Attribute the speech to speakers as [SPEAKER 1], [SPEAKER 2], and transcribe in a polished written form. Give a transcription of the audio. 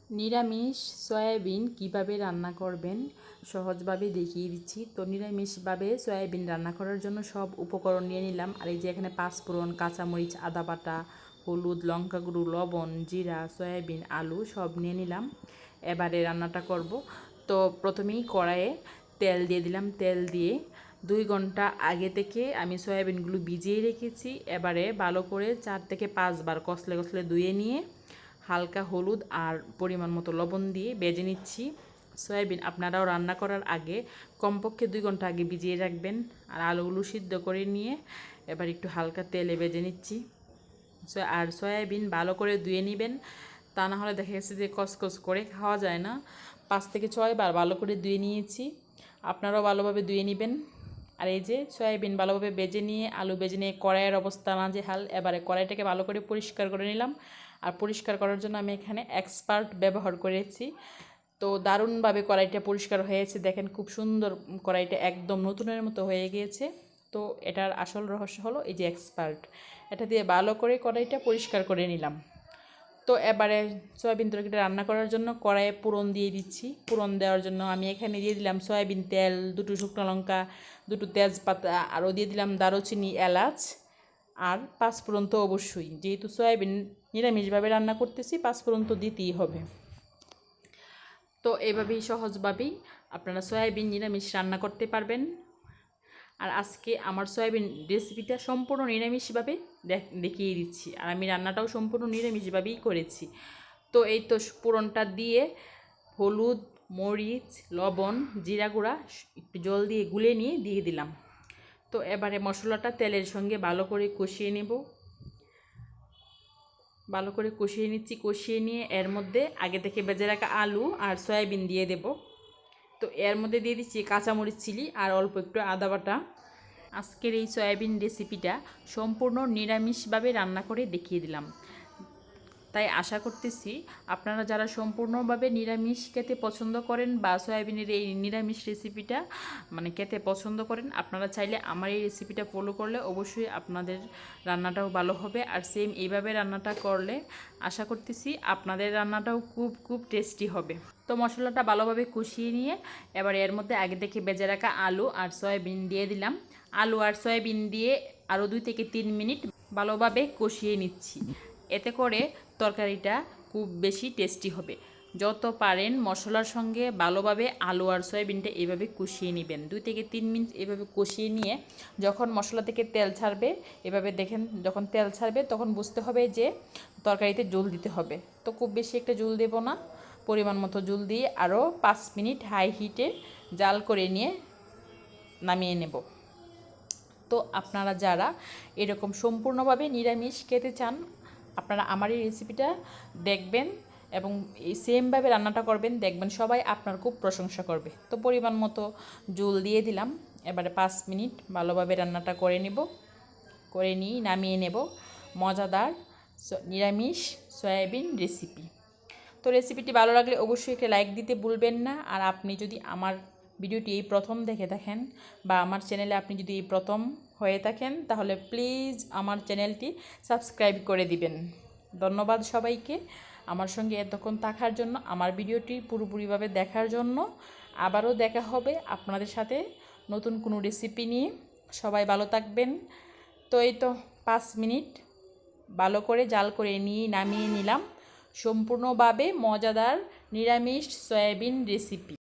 [SPEAKER 1] নিরামিষ সয়াবিন কিভাবে রান্না করবেন সহজভাবে দেখিয়ে দিচ্ছি। তো নিরামিষভাবে সয়াবিন রান্না করার জন্য সব উপকরণ নিয়ে নিলাম। আর এই যে এখানে পাঁচফোড়ন, কাঁচামরিচ, আদা বাটা, হলুদ, লঙ্কা গুঁড়ো, লবণ, জিরা, সয়াবিন, আলু সব নিয়ে নিলাম। এবারে রান্নাটা করব। তো প্রথমেই কড়াইয়ে তেল দিয়ে দিলাম। তেল দিয়ে 2 ঘন্টা আগে থেকে আমি সয়াবিনগুলো ভিজিয়ে রেখেছি। এবারে ভালো করে 4 থেকে 5 বার কষলে কষলে ধুয়ে নিয়ে হালকা হলুদ আর পরিমাণ মতো লবণ দিয়ে ভেজে নিচ্ছি। সয়াবিন আপনারাও রান্না করার আগে কমপক্ষে 2 ঘন্টা আগে ভিজিয়ে রাখবেন। আর আলুগুলো সিদ্ধ করে নিয়ে এবার একটু হালকা তেলে ভেজে নিচ্ছি। আর সয়াবিন ভালো করে ধুয়ে নেবেন, তা না হলে দেখা গেছে যে কসকস করে খাওয়া যায় না। 5 থেকে 6 বার ভালো করে ধুয়ে নিয়েছি, আপনারাও ভালোভাবে ধুয়ে নেবেন। আর এই যে সয়াবিন ভালোভাবে ভেজে নিয়ে আলু ভেজে নিয়ে কড়াইয়ের অবস্থা নাজেহাল। এবারে কড়াইটাকে ভালো করে পরিষ্কার করে নিলাম। আর পরিষ্কার করার জন্য আমি এখানে এক্সপার্ট ব্যবহার করেছি। তো দারুণভাবে কড়াইটা পরিষ্কার হয়েছে, দেখেন খুব সুন্দর, কড়াইটা একদম নতুনের মতো হয়ে গিয়েছে। তো এটার আসল রহস্য হলো এই যে এক্সপার্ট, এটা দিয়ে ভালো করে কড়াইটা পরিষ্কার করে নিলাম। তো এবারে সয়াবিন তরকারিটা রান্না করার জন্য কড়াইয়ে পুরন দিয়ে দিচ্ছি। পুরন দেওয়ার জন্য আমি এখানে দিয়ে দিলাম সয়াবিন তেল, 2টো শুকনো লঙ্কা, 2টো তেজপাতা, আরও দিয়ে দিলাম দারুচিনি, এলাচ আর পাঁচফোড়ন। তো অবশ্যই, যেহেতু সয়াবিন নিরামিষভাবে রান্না করতেছি, পাঁচফোড়ন তো দিতেই হবে। তো এভাবেই সহজভাবেই আপনারা সয়াবিন নিরামিষ রান্না করতে পারবেন। আর আজকে আমার সয়াবিন রেসিপিটা সম্পূর্ণ নিরামিষভাবে দেখিয়ে দিচ্ছি। আর আমি রান্নাটাও সম্পূর্ণ নিরামিষভাবেই করেছি। তো এই তো পুরনটা দিয়ে হলুদ, মরিচ, লবণ, জিরা গুঁড়া একটু জল দিয়ে গুলে নিয়ে দিয়ে দিলাম। তো এবারে মশলাটা তেলের সঙ্গে ভালো করে কষিয়ে নেব। ভালো করে কষিয়ে নিচ্ছি। কষিয়ে নিয়ে এর মধ্যে আগে থেকে ভেজে রাখা আলু আর সয়াবিন দিয়ে দেব। তো এর মধ্যে দিয়ে দিচ্ছি কাঁচামরিচ চিলি আর অল্প একটু আদা বাটা। আজকের এই সয়াবিন রেসিপিটা সম্পূর্ণ নিরামিষভাবে রান্না করে দেখিয়ে দিলাম। তাই আশা করতেছি আপনারা যারা সম্পূর্ণভাবে নিরামিষ খেতে পছন্দ করেন বা সয়াবিনের এই নিরামিষ রেসিপিটা খেতে পছন্দ করেন, আপনারা চাইলে আমার এই রেসিপিটা ফলো করলে অবশ্যই আপনাদের রান্নাটাও ভালো হবে। আর সেম এইভাবে রান্নাটা করলে আশা করতেছি আপনাদের রান্নাটাও খুব খুব টেস্টি হবে। তো মশলাটা ভালোভাবে কষিয়ে নিয়ে এবার এর মধ্যে আগে থেকে ভেজে রাখা আলু আর সয়াবিন দিয়ে দিলাম। আলু আর সয়াবিন দিয়ে আরও 2 থেকে 3 মিনিট ভালোভাবে কষিয়ে নিচ্ছি। এতে করে তরকারিটা খুব বেশি টেস্টি হবে। যত পারেন মশলার সঙ্গে ভালোভাবে আলু আর সয়াবিনটা এভাবে কষিয়ে নেবেন। 2 থেকে 3 মিনিট এভাবে কষিয়ে নিয়ে যখন মশলা থেকে তেল ছাড়বে, এভাবে দেখেন যখন তেল ছাড়বে তখন বুঝতে হবে যে তরকারিতে জল দিতে হবে। তো খুব বেশি একটা জল দেব না, পরিমাণ মতো জল দিয়ে আরও 5 মিনিট হাই হিটে জাল করে নিয়ে নামিয়ে নেব। তো আপনারা যারা এরকম সম্পূর্ণভাবে নিরামিষ খেতে চান, আপনারা আমার এই রেসিপিটা দেখবেন এবং এই সেমভাবে রান্নাটা করবেন, দেখবেন সবাই আপনার খুব প্রশংসা করবে। তো পরিমাণ মতো জল দিয়ে দিলাম। এবারে 5 মিনিট ভালোভাবে রান্নাটা করে নিব, করে নিয়ে নামিয়ে নেব। মজাদার নিরামিষ সয়াবিন রেসিপি। তো রেসিপিটি ভালো লাগলে অবশ্যই একটা লাইক দিতে ভুলবেন না। আর আপনি যদি আমার ভিডিওটি এই প্রথম দেখে থাকেন বা আমার চ্যানেলে আপনি যদি এই প্রথম হয়ে থাকেন, তাহলে প্লিজ আমার চ্যানেলটি সাবস্ক্রাইব করে দিবেন। ধন্যবাদ সবাইকে আমার সঙ্গে এতক্ষণ থাকার জন্য, আমার ভিডিওটি পুরোপুরিভাবে দেখার জন্য। আবারও দেখা হবে আপনাদের সাথে নতুন কোনো রেসিপি নিয়ে। সবাই ভালো থাকবেন। তো এই তো 5 মিনিট ভালো করে জাল করে নিয়ে নামিয়ে নিলাম। সম্পূর্ণভাবে মজাদার নিরামিষ সয়াবিন রেসিপি।